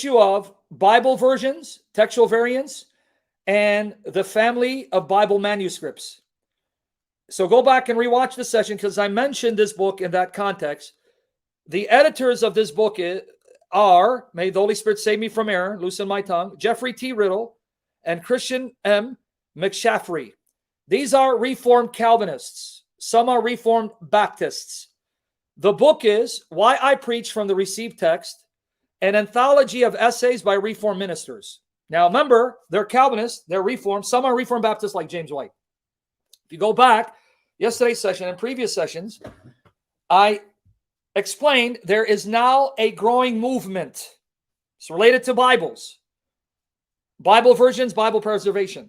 issue of Bible versions, textual variants, and the family of Bible manuscripts. So go back and rewatch the session because I mentioned this book in that context. The editors of this book are, may the Holy Spirit save me from error, loosen my tongue, Jeffrey T. Riddle and Christian M. McShaffrey. These are Reformed Calvinists. Some are Reformed Baptists. The book is Why I Preach from the Received Text, an anthology of essays by Reformed ministers. Now remember, they're Calvinists, they're Reformed. Some are Reformed Baptists like James White. If you go back, yesterday's session and previous sessions, I explained there is now a growing movement. It's related to Bibles, Bible versions, Bible preservation,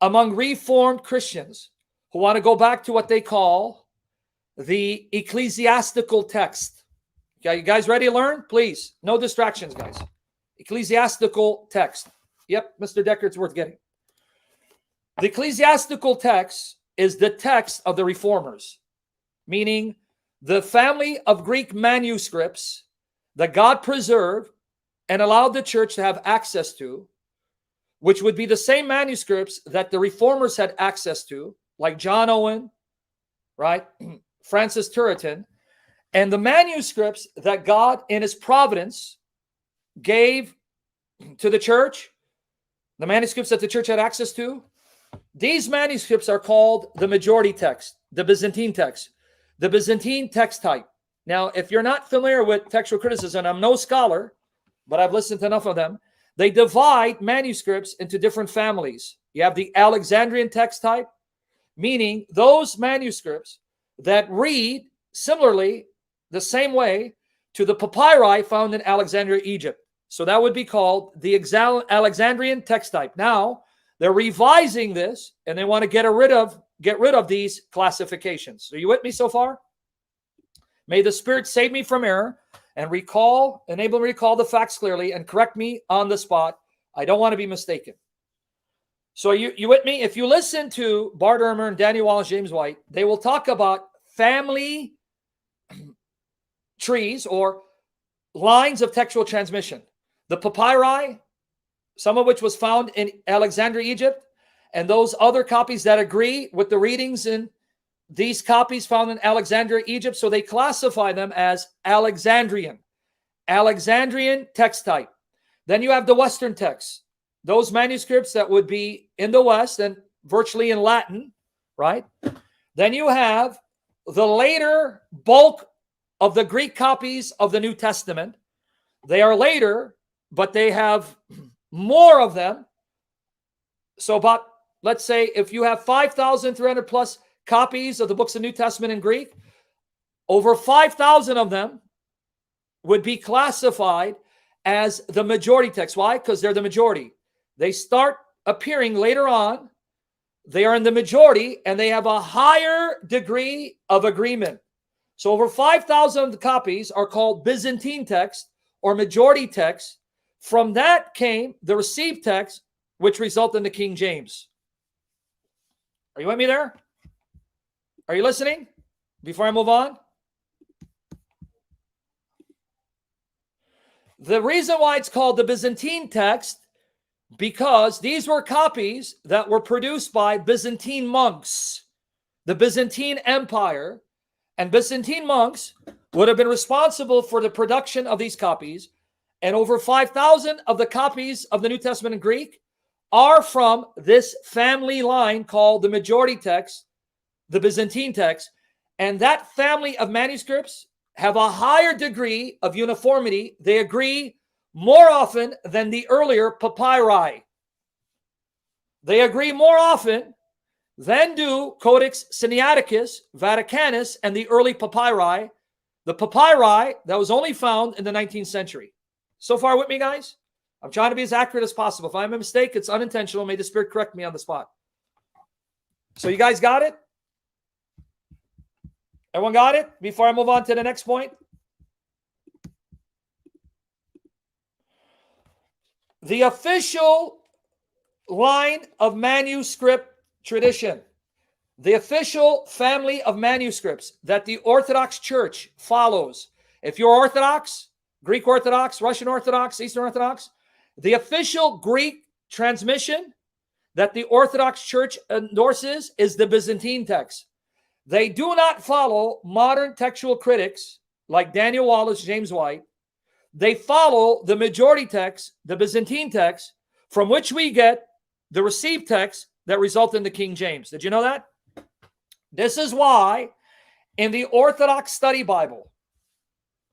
among Reformed Christians who want to go back to what they call the ecclesiastical text. Okay, you guys ready to learn? Please, no distractions, guys. Ecclesiastical text. Yep, Mr. Decker, it's worth getting. The ecclesiastical text is the text of the Reformers, meaning the family of Greek manuscripts that God preserved and allowed the church to have access to, which would be the same manuscripts that the Reformers had access to, like John Owen, right? Francis Turretin, and the manuscripts that God in his providence gave to the church, the manuscripts that the church had access to. These manuscripts are called the majority text, the Byzantine text, the Byzantine text type. Now, if you're not familiar with textual criticism, I'm no scholar, but I've listened to enough of them. They divide manuscripts into different families. You have the Alexandrian text type, meaning those manuscripts that read similarly the same way to the papyri found in Alexandria, Egypt. So that would be called the Alexandrian text type. Now, they're revising this and they want to get rid of these classifications. Are you with me so far? May the Spirit save me from error and enable me to recall the facts clearly and correct me on the spot. I don't want to be mistaken. So you with me? If you listen to Bart Ehrman and Daniel Wallace, James White, they will talk about family trees or lines of textual transmission. The papyri, some of which was found in Alexandria, Egypt, and those other copies that agree with the readings in these copies found in Alexandria, Egypt. So they classify them as Alexandrian text type. Then you have the Western texts, those manuscripts that would be in the West and virtually in Latin, right? Then you have the later bulk of the Greek copies of the New Testament. They are later, but they have more of them. So about, let's say, if you have 5,300 plus copies of the books of the New Testament in Greek, over 5,000 of them would be classified as the majority text. Why? Because they're the majority. They start appearing later on. They are in the majority and they have a higher degree of agreement. So over 5,000 copies are called Byzantine text or majority text. From that came the received text, which resulted in the King James. Are you with me there? Are you listening? Before I move on. The reason why it's called the Byzantine text, because these were copies that were produced by Byzantine monks, the Byzantine Empire, and Byzantine monks would have been responsible for the production of these copies. And over 5,000 of the copies of the New Testament in Greek are from this family line called the majority text, the Byzantine text. And that family of manuscripts have a higher degree of uniformity. They agree more often than the earlier papyri. They agree more often than do Codex Sinaiticus, Vaticanus, and the early papyri. The papyri that was only found in the 19th century. So far with me, guys? I'm trying to be as accurate as possible. If I'm a mistake, it's unintentional. May the Spirit correct me on the spot. So you guys got it? Everyone got it? Before I move on to the next point. The official line of manuscript tradition. The official family of manuscripts that the Orthodox Church follows. If you're Orthodox, Greek Orthodox, Russian Orthodox, Eastern Orthodox. The official Greek transmission that the Orthodox Church endorses is the Byzantine text. They do not follow modern textual critics like Daniel Wallace, James White. They follow the majority text, the Byzantine text, from which we get the received text that result in the King James. Did you know that? This is why in the Orthodox Study Bible,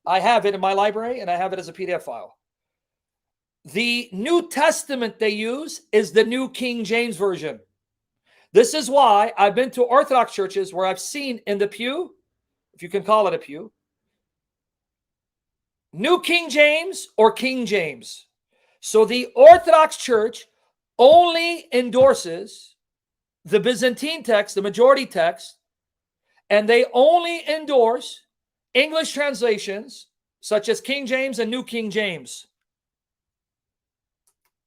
I have it in my library and I have it as a PDF file. The New Testament they use is the New King James Version. This is why I've been to Orthodox churches where I've seen in the pew, if you can call it a pew, New King James or King James. So the Orthodox Church only endorses the Byzantine text, the majority text, and they only endorse English translations such as King James and New King James.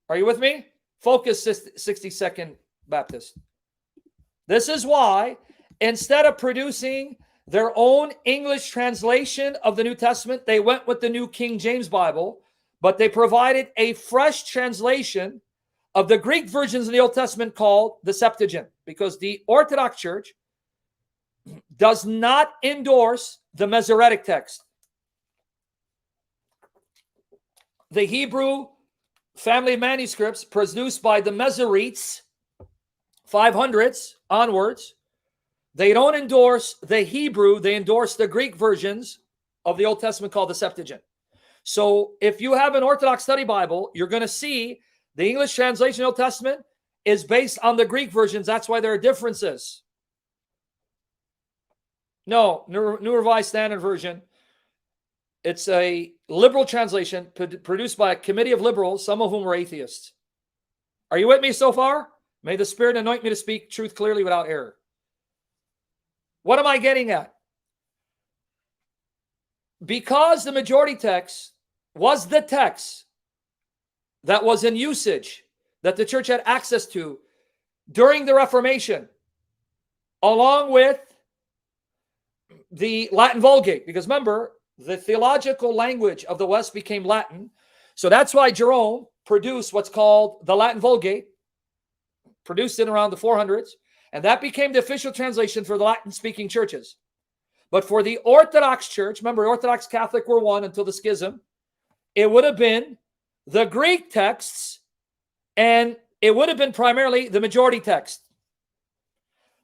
Are you with me? Focus 60-second Baptist. This is why instead of producing their own English translation of the New Testament, they went with the New King James Bible, but they provided a fresh translation of the Greek versions of the Old Testament called the Septuagint, because the Orthodox Church does not endorse the Masoretic text. The Hebrew family of manuscripts produced by the Masoretes, 500s onwards, they don't endorse the Hebrew, they endorse the Greek versions of the Old Testament called the Septuagint. So if you have an Orthodox Study Bible, you're going to see the English translation of the Old Testament is based on the Greek versions. That's why there are differences. No, New Revised Standard Version. It's a liberal translation produced by a committee of liberals, some of whom are atheists. Are you with me so far? May the Spirit anoint me to speak truth clearly without error. What am I getting at? Because the majority text was the text that was in usage, that the church had access to during the Reformation, along with the Latin Vulgate. Because remember, the theological language of the West became Latin. So that's why Jerome produced what's called the Latin Vulgate, produced in around the 400s. And that became the official translation for the Latin-speaking churches. But for the Orthodox Church, remember, Orthodox Catholic were one until the schism, it would have been the Greek texts, and it would have been primarily the majority text.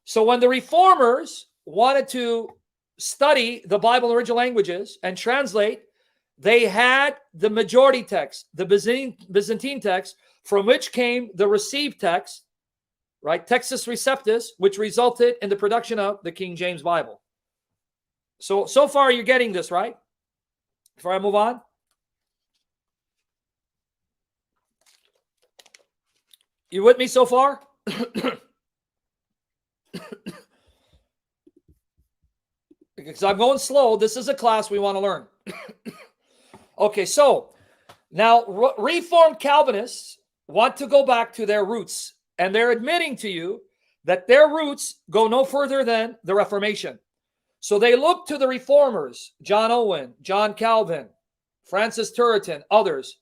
So when the Reformers wanted to study the Bible in original languages and translate, they had the majority text, the Byzantine text, from which came the received text, right? Textus Receptus, which resulted in the production of the King James Bible. So far you're getting this, right? Before I move on. You with me so far? Because I'm going slow. This is a class we want to learn. Okay, so now Reformed Calvinists want to go back to their roots, and they're admitting to you that their roots go no further than the Reformation. So they look to the Reformers, John Owen, John Calvin, Francis Turretin, others,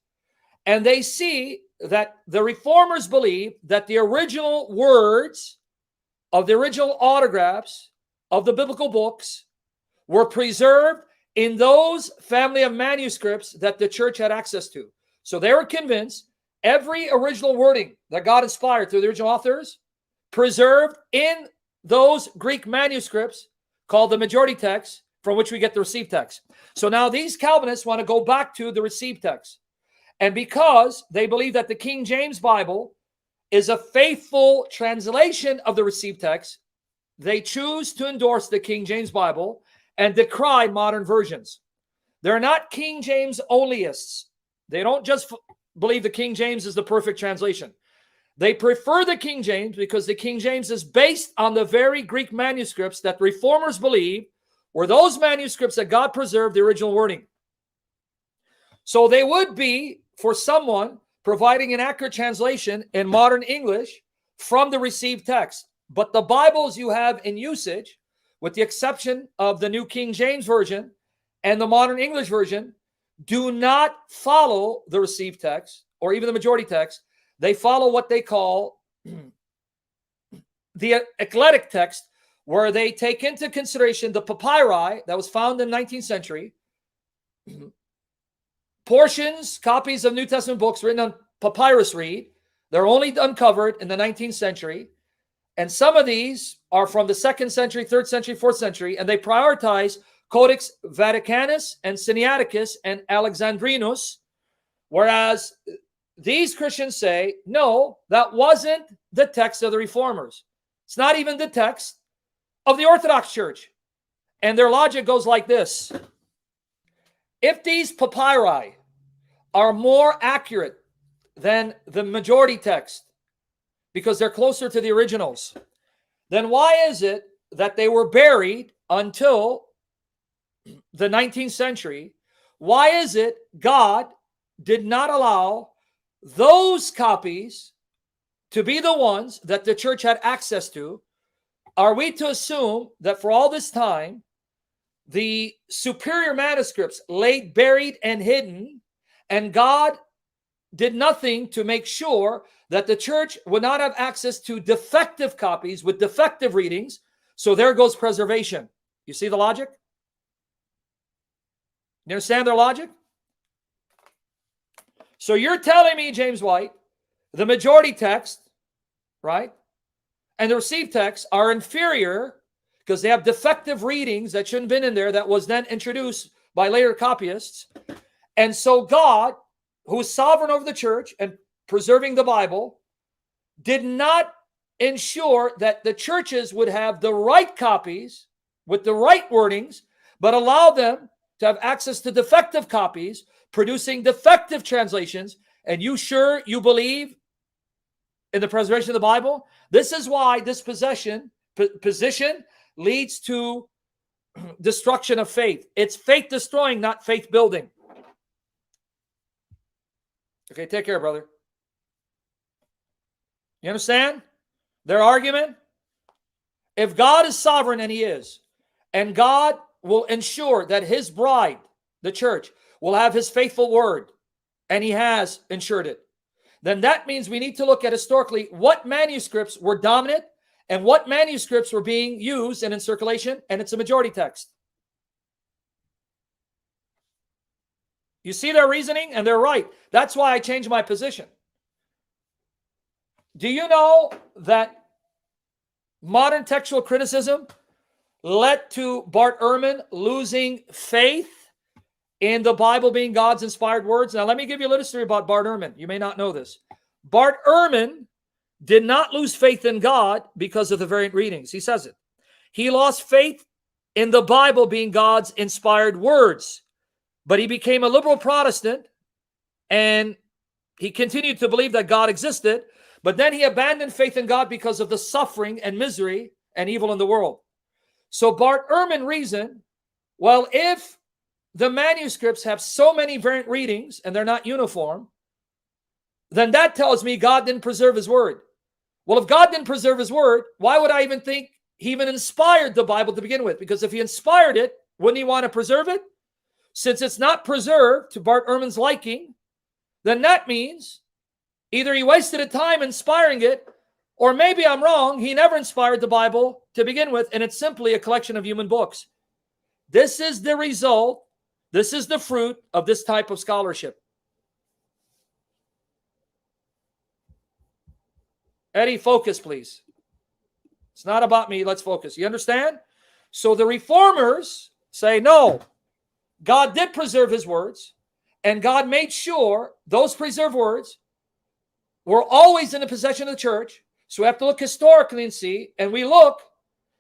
and they see that the Reformers believe that the original words of the original autographs of the biblical books were preserved in those family of manuscripts that the church had access to. So they were convinced every original wording that God inspired through the original authors preserved in those Greek manuscripts called the majority text, from which we get the received text. So now these Calvinists want to go back to the received text. And because they believe that the King James Bible is a faithful translation of the received text, they choose to endorse the King James Bible and decry modern versions. They're not King James onlyists. They don't just believe the King James is the perfect translation. They prefer the King James because the King James is based on the very Greek manuscripts that Reformers believe were those manuscripts that God preserved the original wording. So they would be, for someone, providing an accurate translation in modern English from the received text. But the Bibles you have in usage, with the exception of the New King James Version and the modern English version, do not follow the received text or even the majority text. They follow what they call the eclectic text, where they take into consideration the papyri that was found in the 19th century, portions, copies of New Testament books written on papyrus reed. They're only uncovered in the 19th century. And some of these are from the 2nd century, 3rd century, 4th century, and they prioritize Codex Vaticanus and Sinaiticus and Alexandrinus, whereas these Christians say, no, that wasn't the text of the Reformers. It's not even the text of the Orthodox Church. And their logic goes like this. If these papyri are more accurate than the majority text, because they're closer to the originals, then why is it that they were buried until the 19th century? Why is it God did not allow those copies to be the ones that the church had access to? Are we to assume that for all this time, the superior manuscripts laid buried and hidden, and God did nothing to make sure that the church would not have access to defective copies with defective readings? So there goes preservation. You see the logic? You understand their logic? So you're telling me, James White, the majority text, right, and the received text are inferior because they have defective readings that shouldn't have been in there, that was then introduced by later copyists. And so God, who is sovereign over the church and preserving the Bible, did not ensure that the churches would have the right copies with the right wordings, but allow them to have access to defective copies, producing defective translations. And you sure you believe in the preservation of the Bible? This is why this position leads to destruction of faith. It's faith destroying, not faith building. Okay, take care, brother. You understand their argument? If God is sovereign, and he is, and God will ensure that his bride, the church, will have his faithful word, and he has ensured it, then that means we need to look at historically what manuscripts were dominant and what manuscripts were being used and in circulation, and it's a majority text. You see their reasoning, and they're right. That's why I changed my position. Do you know that modern textual criticism led to Bart Ehrman losing faith in the Bible being God's inspired words? Now, let me give you a little history about Bart Ehrman. You may not know this. Bart Ehrman did not lose faith in God because of the variant readings. He says it. He lost faith in the Bible being God's inspired words, but he became a liberal Protestant, and he continued to believe that God existed, but then he abandoned faith in God because of the suffering and misery and evil in the world. So Bart Ehrman reasoned, well, if the manuscripts have so many variant readings and they're not uniform, then that tells me God didn't preserve his word. Well, if God didn't preserve his word, why would I even think he even inspired the Bible to begin with? Because if he inspired it, wouldn't he want to preserve it? Since it's not preserved to Bart Ehrman's liking, then that means either he wasted a time inspiring it, or maybe I'm wrong, he never inspired the Bible to begin with, and it's simply a collection of human books. This is the result, this is the fruit of this type of scholarship. Eddie, focus, please. It's not about me. Let's focus. You understand? So the reformers say, no, God did preserve his words, and God made sure those preserved words were always in the possession of the church. So we have to look historically and see, and we look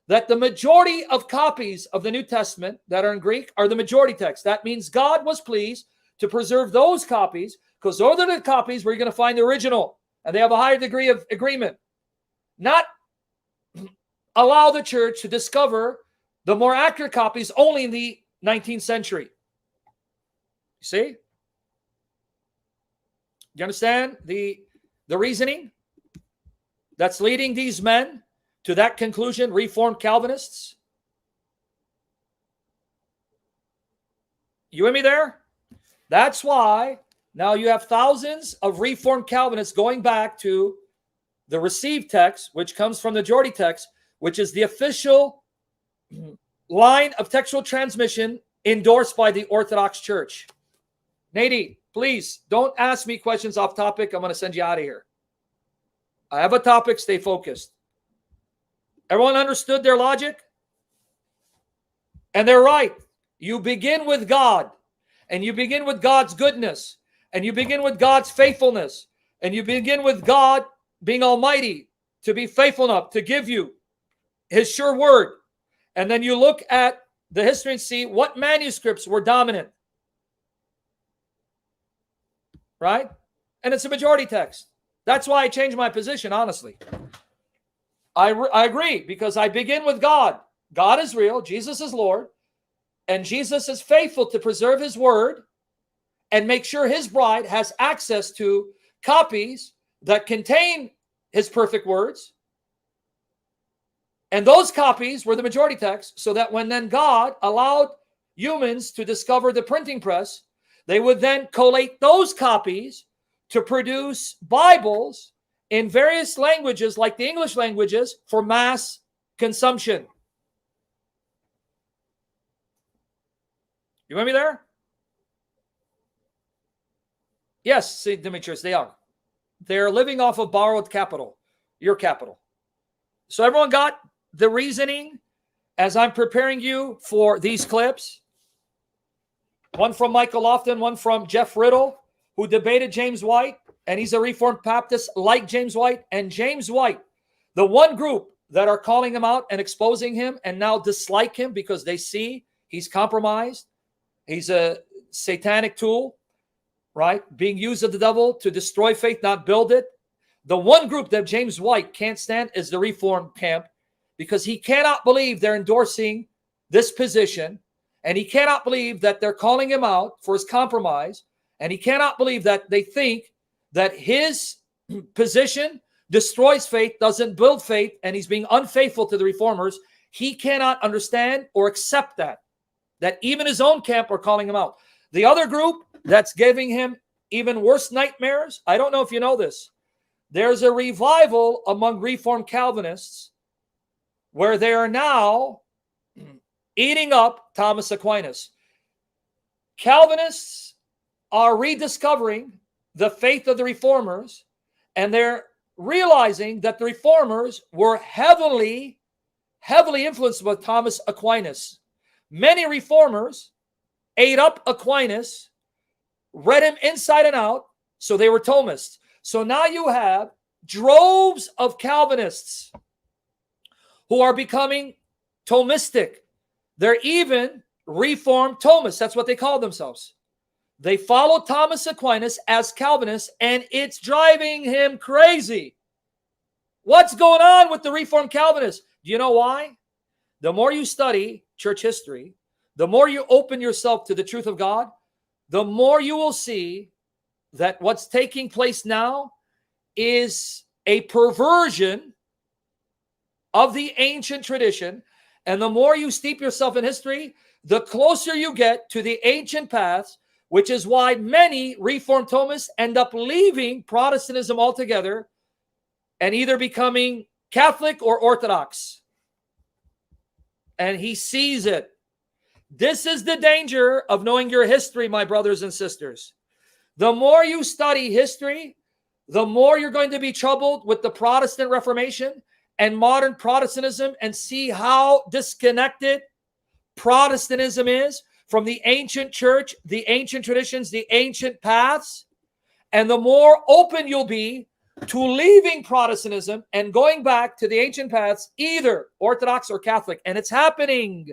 that the majority of copies of the New Testament that are in Greek are the majority text. That means God was pleased to preserve those copies, because those are the copies where you're going to find the original, and they have a higher degree of agreement. Not allow the church to discover the more accurate copies only in the 19th century. You see? You understand the reasoning that's leading these men to that conclusion, Reformed Calvinists? You with me there? That's why now you have thousands of Reformed Calvinists going back to the received text, which comes from the majority text, which is the official line of textual transmission endorsed by the Orthodox Church. Nadie, please don't ask me questions off topic. I'm going to send you out of here. I have a topic. Stay focused. Everyone understood their logic? And they're right. You begin with God, and you begin with God's goodness, and you begin with God's faithfulness, and you begin with God being almighty to be faithful enough to give you his sure word. And then you look at the history and see what manuscripts were dominant. Right? And it's a majority text. That's why I changed my position, honestly. I agree, because I begin with God. God is real. Jesus is Lord. And Jesus is faithful to preserve his word and make sure his bride has access to copies that contain his perfect words. And those copies were the majority text, so that when then God allowed humans to discover the printing press, they would then collate those copies to produce Bibles in various languages, like the English languages, for mass consumption. You with me there? Yes, Demetrius, they are. They're living off of borrowed capital, your capital. So everyone got the reasoning as I'm preparing you for these clips? One from Michael Lofton, one from Jeff Riddle, who debated James White, and he's a Reformed Baptist like James White. And James White, the one group that are calling him out and exposing him and now dislike him because they see he's compromised, he's a satanic tool, right? Being used of the devil to destroy faith, not build it. The one group that James White can't stand is the Reformed camp, because he cannot believe they're endorsing this position, and he cannot believe that they're calling him out for his compromise, and he cannot believe that they think that his position destroys faith, doesn't build faith, and he's being unfaithful to the reformers. He cannot understand or accept that even his own camp are calling him out. The other group that's giving him even worse nightmares, I don't know if you know this, there's a revival among Reformed Calvinists where they are now eating up Thomas Aquinas. Calvinists are rediscovering the faith of the reformers, and they're realizing that the reformers were heavily influenced by Thomas Aquinas. Many reformers ate up Aquinas, read him inside and out, so they were Thomists. So now you have droves of Calvinists who are becoming Thomistic. They're even Reformed Thomists. That's what they call themselves. They follow Thomas Aquinas as Calvinists, and it's driving him crazy. What's going on with the Reformed Calvinists? Do you know why? The more you study church history, the more you open yourself to the truth of God, the more you will see that what's taking place now is a perversion of the ancient tradition. And the more you steep yourself in history, the closer you get to the ancient paths, which is why many Reformed Thomists end up leaving Protestantism altogether and either becoming Catholic or Orthodox. And he sees it. This is the danger of knowing your history, my brothers and sisters. The more you study history, the more you're going to be troubled with the Protestant Reformation and modern Protestantism, and see how disconnected Protestantism is from the ancient church, the ancient traditions, the ancient paths. And the more open you'll be to leaving Protestantism and going back to the ancient paths, either Orthodox or Catholic. And it's happening.